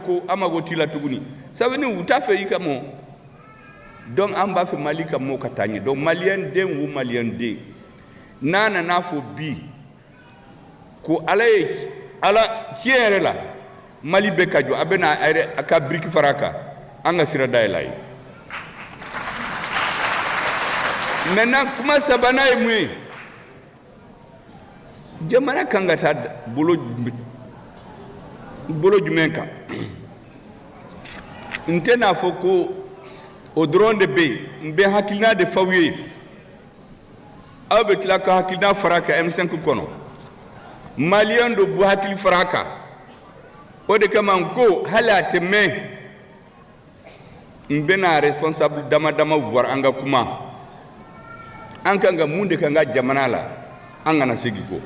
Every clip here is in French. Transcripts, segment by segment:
ko amago tila tuguni ça veut dire uta fe ikamo donc an b'a fɛ Mali ka mɔgɔw ka taa ɲɛ donc maliyɛn den o maliyɛn den n'a nana fɔ bi ko ala tiɲɛ yɛrɛ la Mali bɛ ka jɔ a bɛ na a ka biriki fara a kan an ka sira dayɛlɛ a ye maintenant kuma sabanan ye mun ye jamana kan ka taa bolo jumɛn kan n tɛ n'a fɔ ko o dɔrɔn de bɛ yen n bɛ hakilina de f'aw ye aw bɛ tila ka hakilina fara a kan M5 kɔnɔ maliyɛn dɔ bɔ hakili fara a kan o de kama n ko hali a tɛ mɛn n bɛna responsable dama dama voir an ka kuma an kan ka mun de kan ka jamana la an kana segin ko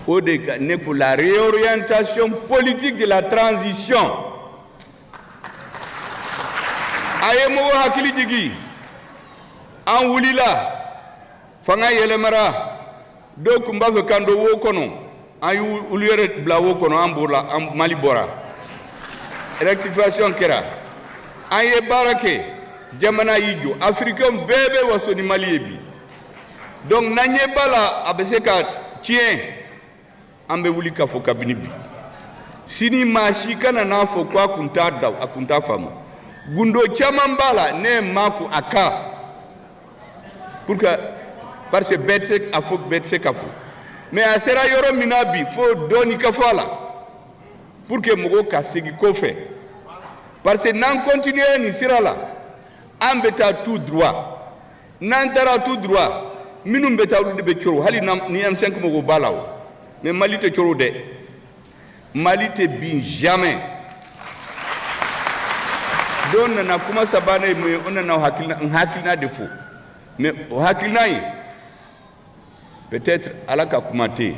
o de ka ne pour la réorientation politique de la transition a ye mɔgɔ hakili jigi an wulila fanga yɛlɛmara dɔw tun b'a fɛ k'an don wo kɔnɔ an y'olu yɛrɛ bila wo kɔnɔ an bɔra an Mali bɔra rectification kɛra an ye baara kɛ jamana y'i jɔ africain bɛɛ bɛ waso ni Mali ye bi donc n'an ye ba la a bɛ se ka tiɲɛ an bɛ wuli ka fɔ kabini bi sini maa si kana n'a fɔ ko a kun t'a da a kun t'a faamu gundo caman b'a la ne ma ko a ka pour que parce que bɛɛ tɛ se a fɔ bɛɛ tɛ se ka fɔ mais a sera yɔrɔ min na bi fo dɔɔni ka fɔ a la pour que mɔgɔw ka segin kɔfɛ parce que n'an continuer nin sira la an bɛ taa tout droit n'an taara tout droit minnu bɛ taa olu de bɛ coro hali ni M5 mɔgɔw b'a la o mais Mali tɛ coro dɛ Mali tɛ bin jamais don nana kuma sabanan ye mun ye o nana hakilina de fɔ mais o hakilina ye peut-être ala ka kuma tɛ yen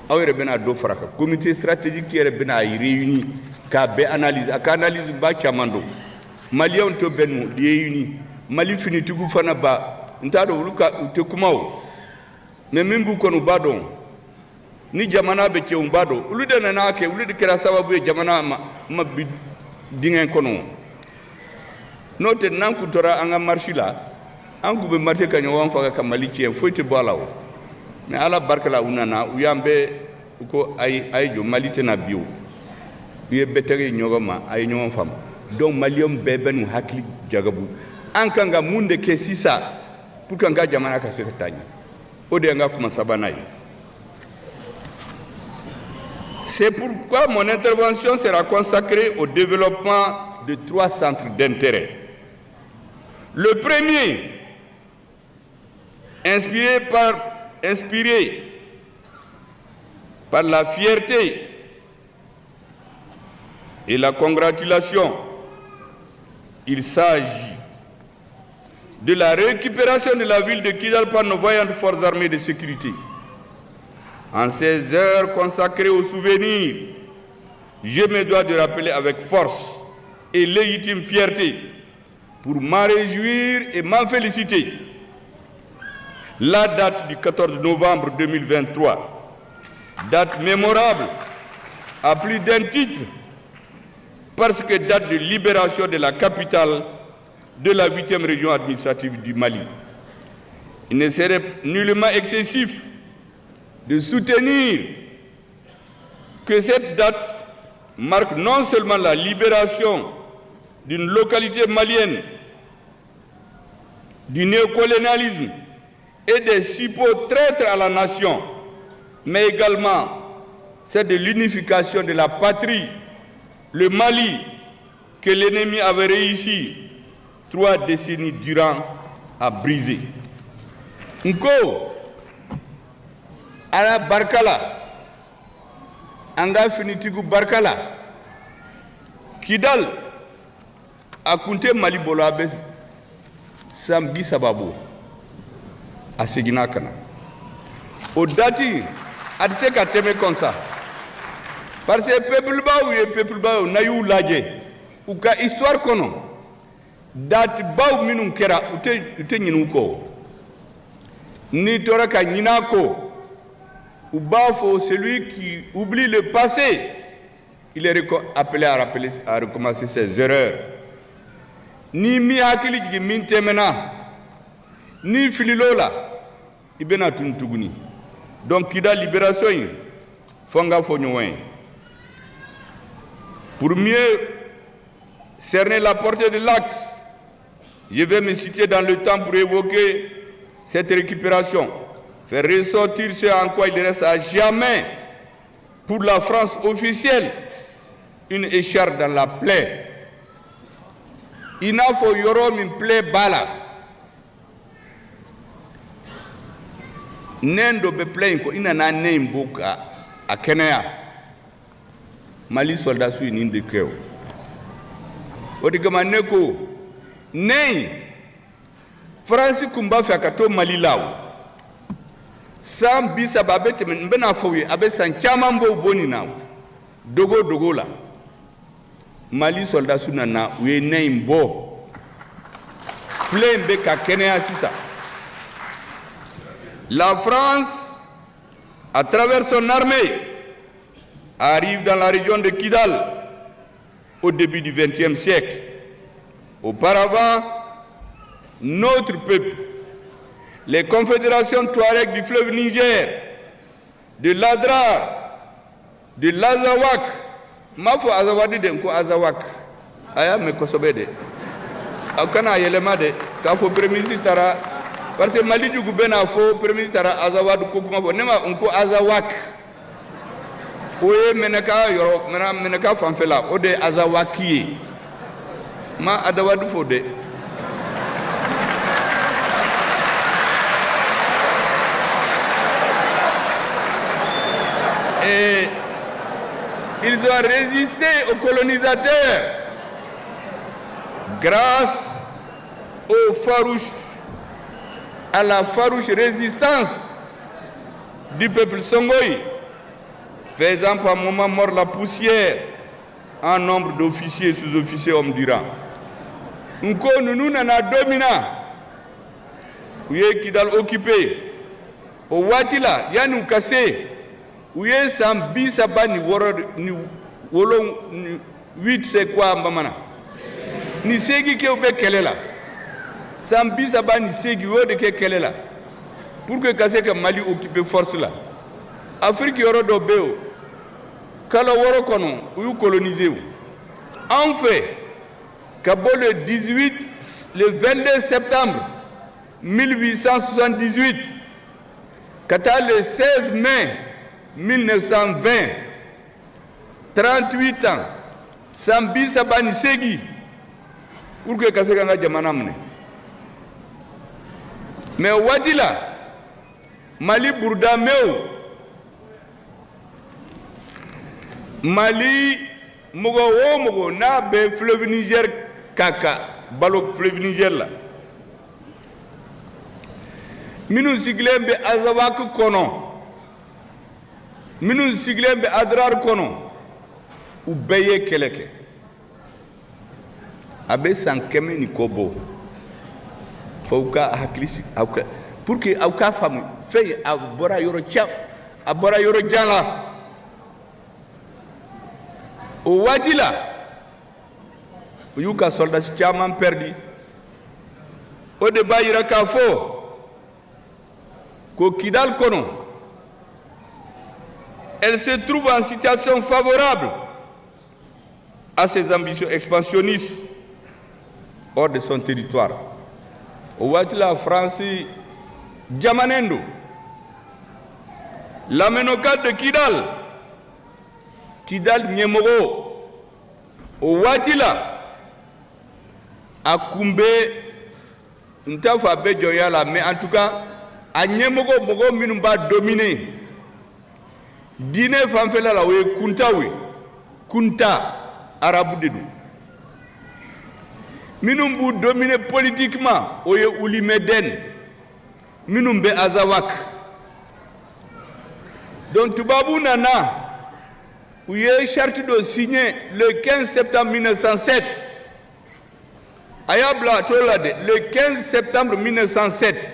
aw yɛrɛ bɛna dɔ fara kan comité stratégique yɛrɛ bɛna a réuni k'a bɛɛ analyse a ka analyse ba caman dɔn maliyɛnw to bɛn nu ye réuni Mali finitigiw fana ba n t'a dɔn olu u tɛ kuma o mais min b'u kɔnɔ u b'a dɔn ni jamana bɛ cɛ u b'a dɔn olu de nana kɛ olu de kɛra sababu ye jamana ma bi dingɛ kɔnɔ n'o tɛ n'an kun tora an ka marche la an kun bɛ marcher ka ɲɔgɔn faga ka Mali tiɲɛ foyi tɛ bɔ a la o mais ala barika la u nana u y'an bɛɛ u ko a ye jɔ Mali tɛna bi o u ye bɛɛ tɛgɛ ɲɔgɔn ma a ye ɲɔgɔn faamu donc maliyɛnw bɛɛ bɛ n'u hakili jagabu an kan ka mun de kɛ sisan pour que an ka jamana ka se ka taa ɲɛ o de ye an ka kuma sabanan ye. C'est pourquoi mon intervention sera consacrée au développement de 3 centres d'intérêt. Le premier, inspiré par la fierté et la congratulation, il s'agit de la récupération de la ville de Kidal par nos voyantes forces armées de sécurité. En ces heures consacrées au souvenir, je me dois de rappeler avec force et légitime fierté, pour m'en réjouir et m'en féliciter, la date du 14 novembre 2023, date mémorable à plus d'un titre, parce que date de libération de la capitale de la 8e région administrative du Mali. Il ne serait nullement excessif de soutenir que cette date marque non seulement la libération d'une localité malienne du néocolonialisme et des suppôts traîtres à la nation, mais également celle de l'unification de la patrie, le Mali, que l'ennemi avait réussi 3 décennies durant à briser. Nko ala barkala anga finitigu barkala Kidal akunte Mali bolo abe sambi sababu asigina kana o dati adise ka teme comme ça parce que peuple ba na yu laje u ka histoire kono dati baw minun kera ute nyinu ko ni tora ka nyina ko ou bafo celui qui oublie le passé il est appelé à recommencer ses erreurs. Ni mi hakili jigi min temena, ni fililola, ibena tuntuguni. Donc, Kidal libération, fonga fonyouen. Pour mieux cerner la portée de l'acte, je vais me citer dans le temps pour évoquer cette récupération, faire ressortir ce en quoi il reste à jamais pour la France officielle une écharpe dans la plaie. Il n'a faut yorom une plaie bala. Nendo be plaît ko ina na name boka a Kenya. Mali soldat su in de kreo. Odi kama neko nei France kumba fa kato Mali lawo. Sam bisa babete mbena fawi abe san chamambo boni nawo. Dogo la. Mali soldat su nana we nei mbo. Plaît be ka Kenya sisa. La France, à travers son armée, arrive dans la région de Kidal au début du XXe siècle. Auparavant, notre peuple, les confédérations Touareg du fleuve Niger, de l'Adrar, de l'Azawak, Mafo Azawadi denko Azawak, aya me kosobede. Akana yelema de, kafo premisi tara. Parce que Mali du gouverneur fo premier ministre Azawad Koukuma fo nema unko Azawak. Oye meneka yoro meneka fanfela ode Azawaki. Ma Adawadu fo de. Et ils ont résisté aux colonisateurs grâce aux farouches à la farouche résistance du peuple Songoï, faisant par moment mort la poussière en nombre d'officiers et sous-officiers hommes du rang. Nko nous nana domina, ouye Kidal occupé, au Watila, yanu kase, ouye sambi sabani woro ni wolong 8 c'est quoi mbamana, ni segi ke ube kelela. Sambi Sabani Segi de Kelela pour que Kaseka Mali occupe force là. Afrique yoro do beo. Kala woro kono ou colonisé ou. En fait, Kabo le 22 septembre 1878, Kata le 16 mai 1920, 38 ans, Sambi Sabani Segi pour que Kaseka nga jamana mne. Mais Wadila, Mali Bourda Meo, Mali Mogo na be fleuve Niger kaka, balo fleuve Niger la. Minu siglembe Azawak kono, minu siglembe Adrar kono, ou beye keleke. Abe sankeme ni kobo. Fauka haklisi pour que auka femme fait abora yoro chia abora yoro jala o wajila yuka soldats chaman perdi o de bayira ka fo ko Kidal kono elle se trouve en situation favorable à ses ambitions expansionnistes hors de son territoire. Au Watila France, Djamanendo, la menocade de Kidal Nyemoro, au Watila, à Koumbe, Ntafa Bejoyala, mais en tout cas, à Nyemoro, Mogo Minumba dominé. Dine Fanfela la we Kuntawi, Kunta, Arabu Dedou. Minumbu dominé politiquement, oye Ouli Meden, Minumbe Azawak. Donc Toubabou Nana, où il y a une charte de signé le 15 septembre 1907. Ayabla Tolade, le 15 septembre 1907,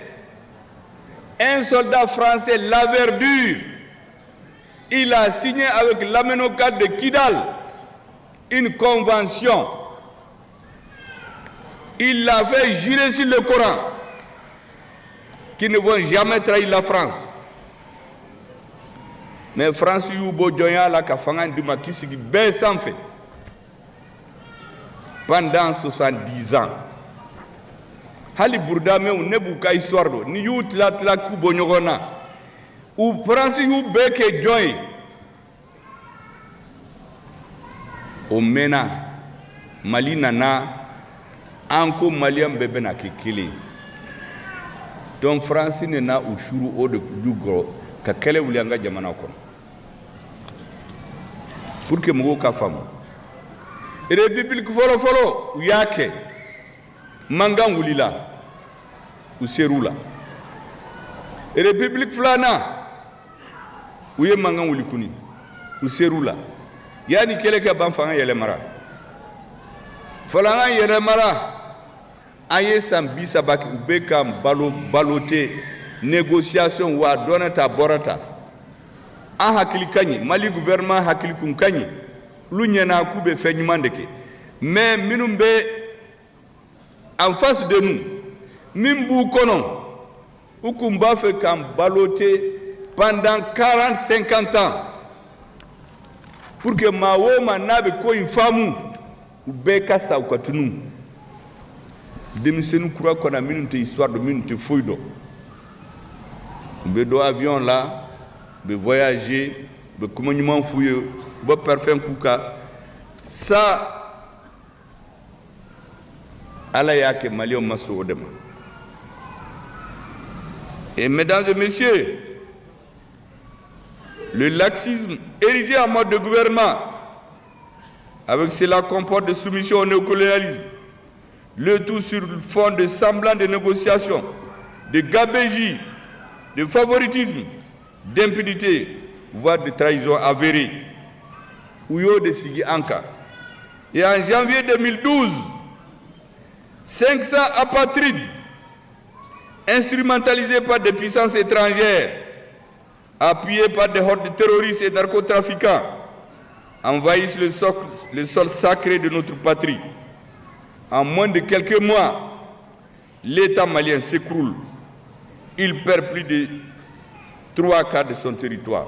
un soldat français, la Verdure, il a signé avec l'amenocade de Kidal une convention. Il l'a fait jurer sur le Coran qu'ils ne vont jamais trahir la France. Mais France Yubo Djoya la Kafangan du Makisigi Ben s'en fait. Pendant 70 ans. Hali Bourdame ou Nebuka histoire ni yu tla kubo nyogona. Ou France yu beke joy. Au Mena, Mali nana, anko Malien bebe na kikili. Donc France nena ou shuru o de Dugo, kakele ulianga jamana kono. Pour que Mogo Kafam. République Folo ou Yake, Mangan Wulila, ou Serula. République Flana, ou Ye Mangan Wulikuni, ou Serula. Yani Keleka Banfanga Yelemara. Falanga Yelemara, Aye Sambi Sabak, Ubekam, Balote, négociation ou Adonata Borata. A hakili kanyi Mali gouvernement hakili kun kanyi lu nyana ku be fe nyumandeke mais minum be en face de nous mimbu kono ukumba fe kam baloté pendant 40-50 ans pour que mawo manabe ko infamu ubeka sa ukatunu demisenu kura kona minute histoire de minute foido be do avion là de voyager, de commandement fouilleux, de parfum kouka. Ça, Allah ke Mali au masso dema. Et mesdames et messieurs, le laxisme érigé en mode de gouvernement, avec cela comporte de soumission au néocolonialisme, le tout sur le fond de semblant de négociations, de gabégie, de favoritisme, d'impunité, voire de trahison avérée. Ouyo de Sigi Anka. Et en janvier 2012, 500 apatrides, instrumentalisés par des puissances étrangères, appuyés par des hordes de terroristes et narcotrafiquants, envahissent le sol sacré de notre patrie. En moins de quelques mois, l'État malien s'écroule. Il perd plus de 3/4 de son territoire.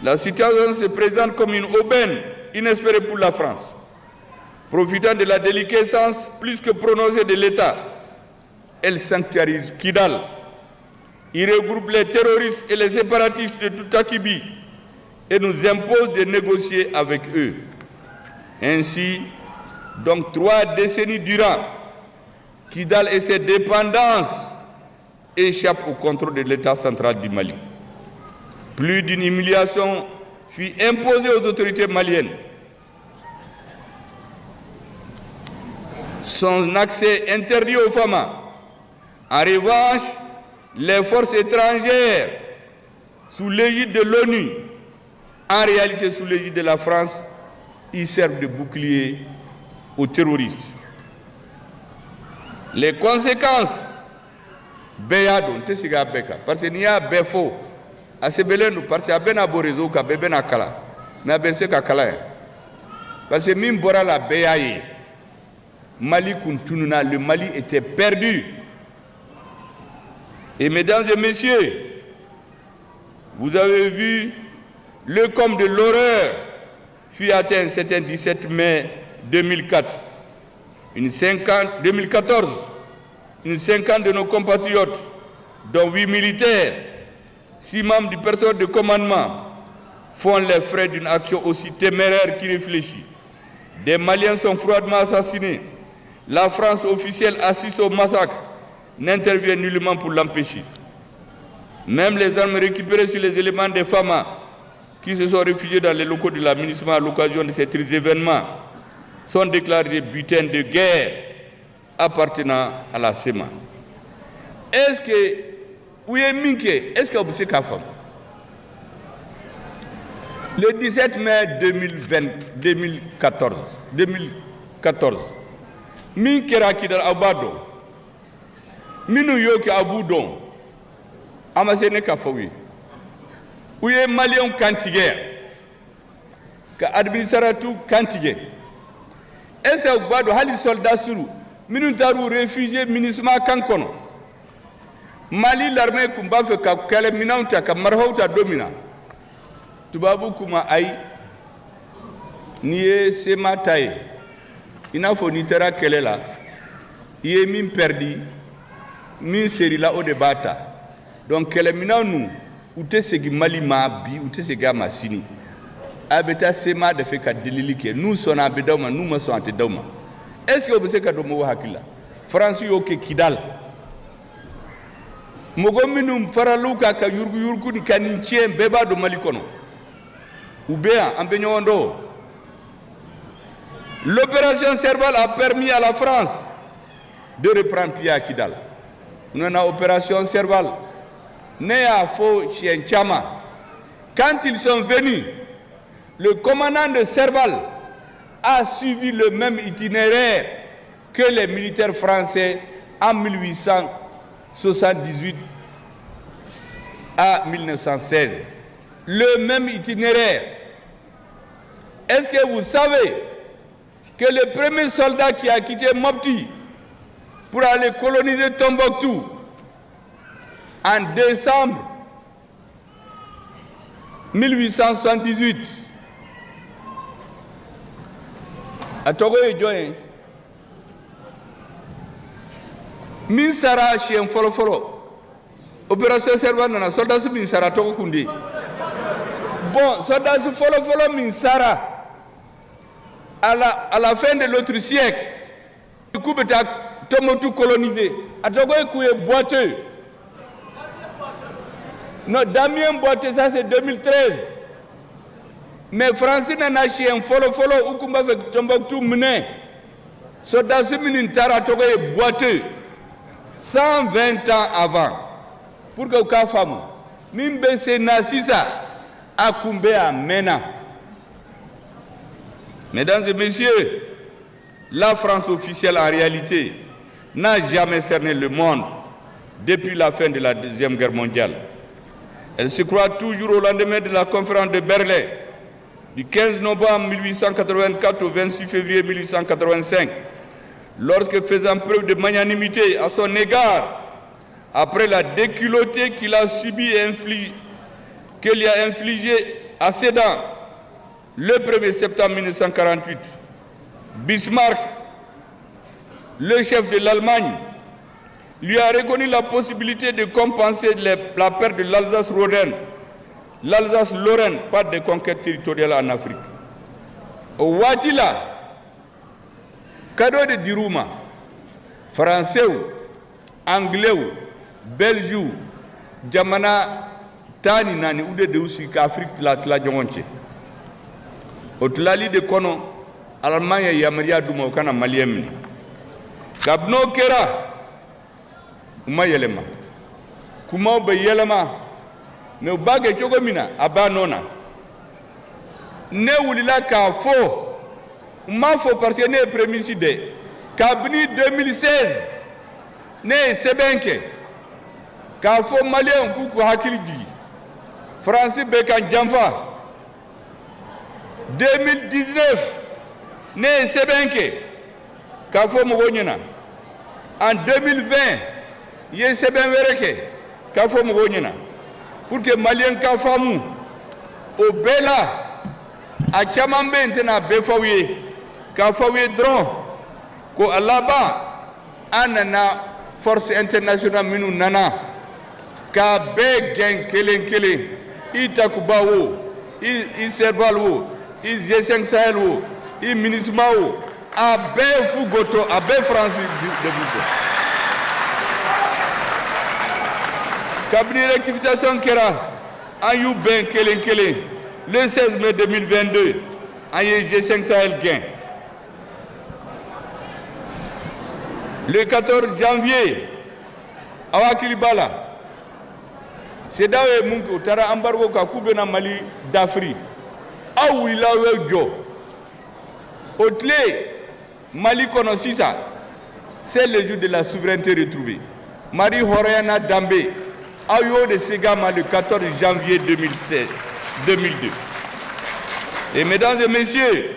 La situation se présente comme une aubaine inespérée pour la France. Profitant de la déliquescence plus que prononcée de l'État, elle sanctuarise Kidal. Il regroupe les terroristes et les séparatistes de tout Akibi et nous impose de négocier avec eux. Ainsi, donc 3 décennies durant, Kidal et ses dépendances échappent au contrôle de l'État central du Mali. Plus d'une humiliation fut imposée aux autorités maliennes. Son accès interdit aux femmes. En revanche, les forces étrangères, sous l'égide de l'ONU, en réalité sous l'égide de la France, y servent de bouclier aux terroristes. Les conséquences, parce qu'il y a des faux, parce qu'il y a des parce qu'il y a des parce que même la Béaye, Mali Kuntununa, le Mali était perdu. Et mesdames et messieurs, vous avez vu le comble de l'horreur fut atteint ce 17 mai 2004. 2014, une cinquantaine de nos compatriotes, dont 8 militaires, 6 membres du personnel de commandement, font les frais d'une action aussi téméraire qui réfléchit. Des Maliens sont froidement assassinés. La France officielle assiste au massacre, n'intervient nullement pour l'empêcher. Même les armes récupérées sur les éléments des FAMA, qui se sont réfugiés dans les locaux de l'administration à l'occasion de ces événements, sont déclarés des butins de guerre appartenant à la SEMA. Est-ce que, oui, est-ce que vous savez qu'à femme? Le 17 mai 2014, min kera kidal abado, minu yoki abudon, amasene kafawi. Ouye Malien kantiger, ka administratu kantige ese gbado hali soldat suru minnu taru réfugié MINUSMA kankono Mali l'armée kumba fe ka kele minauta ka marhauta domina tubabu kuma ay niye sema taye ina fo ni tera kele la iye min perdi min seri la o de bata donc kele minanu ute segi Mali ma bi ute segi ma sini abeta sema de fe ka delili ke nous sona be dawma nous ma so ante dawma est-ce que vous savez que domo hakila France yo ke Kidal mogo minum faraluka ka yurgu ni kaninchie beba do Mali kono ubea ambenyo ndo. L'opération Serval a permis à la France de reprendre pied à Kidal. Nous avons opération Serval né à Fo Chienchama. Quand ils sont venus, le commandant de Serval a suivi le même itinéraire que les militaires français en 1878 à 1916. Le même itinéraire. Est-ce que vous savez que le premier soldat qui a quitté Mopti pour aller coloniser Tombouctou en décembre 1878 à Togo et Djoin, Minsara chien folo opération Serval nana soldat su Minsara Togo Kundi. Bon, soldat su folo Minsara à la fin de l'autre siècle, le coup de Tombouctou colonisé. À Togo et boiteux. Non, Damien Boiteux, ça c'est 2013. Mais Francine n'a chien folo ou kumba fait Tombouctou mené. Soldat su Minintara Togo et boiteux. 120 ans avant. Pour que vous femme, Mimbe Senasisa a Kumbe à Mena. Mesdames et messieurs, la France officielle en réalité n'a jamais cerné le monde depuis la fin de la Deuxième Guerre mondiale. Elle se croit toujours au lendemain de la conférence de Berlin du 15 novembre 1884 au 26 février 1885, lorsque faisant preuve de magnanimité à son égard, après la déculottée qu'il a subie et qu'il a infligée à Sedan, le 1er septembre 1948, Bismarck, le chef de l'Allemagne, lui a reconnu la possibilité de compenser la perte de l'Alsace-Lorraine par des conquêtes territoriales en Afrique. Au Watila, cadeau de Diruma, français, anglais, belge, Jamana, Tani Nani, ou de Deussi, qu'Afrique la Djonche. Au Tlali de Kono, Allemagne et Yamaria Douma, au Kana Maliem. Kabno Kera, Uma Yelema. Kuma Be Yelema, mais au Bagé Chogomina, Abanona. Ne Oulila Kafo, Uma Fo parce que ne prémicide. Kabni 2016, ne Sebenke. Kafo Malien Koukou Hakilidi. Francis Bekan Djamfa. 2019, né Sebenke, Kafo Mogonyana. En 2020, Yé Seben Vereke, Kafo Mogonyana. Pour que Malien Kafamou, au Bela, à Chamambe, Ntena Befaouye, Kafaouye Dron, Ko Alaba, Anana, Force internationale Minou Nana, Kabe Gen Kelen, Itakubawo, Servalwo, G5 Sahel, MINUSMA, Abe Fougoto, Abe Francis de Bouto. Cabinet rectification Kera, Ayou Ben Kelen, le 16 mai 2022, Ayé G5 Sahel Gain. Le 14 janvier, Awakilibala, c'est d'ailleurs Munko, Tara Ambargo Kakoubena Mali d'Afrique. Aouila Wejo. Otle, Mali Konosisa, c'est le jour de la souveraineté retrouvée. Marie Horeana Dambe, Ayo de Segama le 14 janvier 2002. Et mesdames et messieurs,